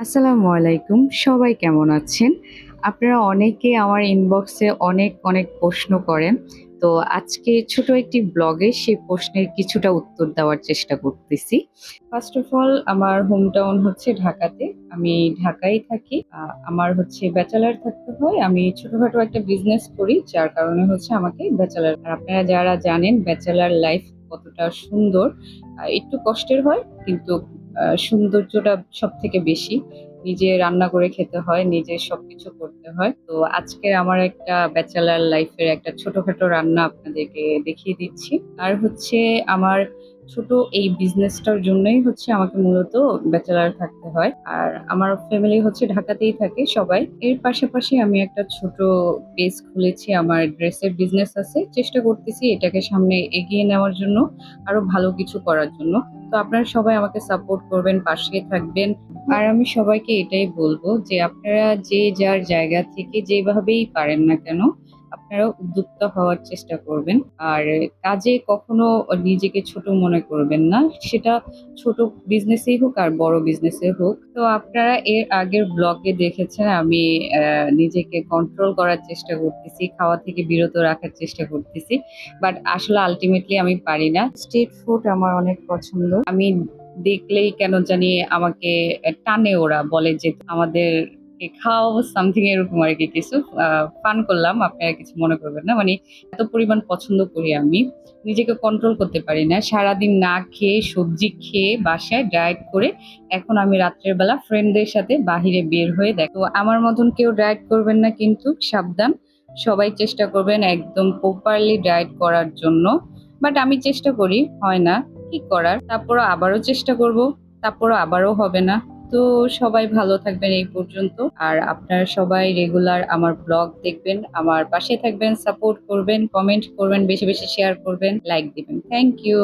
আসসালামু আলাইকুম। সবাই কেমন আছেন? আপনারা অনেকে আমার ইনবক্সে অনেক, অনেক প্রশ্ন করেন। তো আজকে ছোট একটি ব্লগে সেই প্রশ্নের কিছুটা উত্তর দেওয়ার চেষ্টা করতেছি। ফার্স্ট অফ অল আমার হোম টাউন হচ্ছে ঢাকাতে। আমি ঢাকায় থাকি। আমার হচ্ছে ব্যাচেলর থাকতে হয়। আমি ছোটখাটো একটা বিজনেস করি যার কারণে হচ্ছে আমাকে ব্যাচেলর আর আপনারা যারা জানেন ব্যাচেলর লাইফ কতটা সুন্দর। একটু কষ্টের হয় কিন্তু সৌন্দর্যটা সবথেকে বেশি। নিজে রান্না করে খেতে হয়, নিজে সবকিছু করতে হয়। তো আজকে আমার একটা ব্যাচেলর লাইফের একটা ছোটখাটো রান্না আপনাদেরকে দেখিয়ে দিচ্ছি। আর হচ্ছে আমার ছোট এই বিজনেসটার জন্যই হচ্ছে আমাকে মূলত ব্যাচেলর থাকতে হয়। আর আমার ফ্যামিলি হচ্ছে ঢাকাতেই থাকে সবাই। এর পাশাপাশি আমি একটা ছোট পেজ খুলেছি। আমার ড্রেসের বিজনেস আছে। চেষ্টা করতেছি এটাকে সামনে এগিয়ে নেওয়ার জন্য, আরো ভালো কিছু করার জন্য। তো আপনারা সবাই আমাকে সাপোর্ট করবেন, পাশে থাকবেন। আর আমি সবাইকে এটাই বলবো যে আপনারা যে যার জায়গা থেকে যেভাবেই পারেন না কেন আপনারা উদ্যোক্তা হওয়ার চেষ্টা করবেন। আর কাজে কখনো নিজেকে ছোট মনে করবেন না। সেটা ছোট বিজনেসেই হোক আর বড় বিজনেসে হোক। তো আপনারা এর আগের ব্লগে দেখেছেন আমি নিজেকে কন্ট্রোল করার চেষ্টা করতেছি, খাওয়া থেকে বিরত রাখার চেষ্টা করতেছি। বাট আসলে আলটিমেটলি আমি পারি না। স্ট্রিট ফুড আমার অনেক পছন্দ। আমি দেখলেই কেন জানি আমাকে টানে, ওরা বলে যে আমাদের খাওয়াবো সামথিং এরকম আর কি। কিছু ফান করলাম, আপনারা কিছু মনে করবেন না। মানে এত পরিমাণ পছন্দ করি আমি, নিজেকে কন্ট্রোল করতে পারি না। সারাদিন না খেয়ে সবজি খেয়ে বাসায় ডায়েট করে এখন আমি রাত্রের বেলা ফ্রেন্ডদের সাথে বাহিরে বের হয়ে দেখো। আমার মতন কেউ ডায়েট করবেন না কিন্তু, সাবধান। সবাই চেষ্টা করবেন একদম প্রপারলি ডায়েট করার জন্য। বাট আমি চেষ্টা করি, হয় না, কি করার। তারপরও আবারও চেষ্টা করব, তারপরও আবারও হবে না। তো সবাই ভালো থাকবেন এই পর্যন্ত। আর আপনারা সবাই রেগুলার আমার ব্লগ দেখবেন, আমার পাশে থাকবেন, সাপোর্ট করবেন, কমেন্ট করবেন, বেশি বেশি শেয়ার করবেন, লাইক দিবেন। Thank you.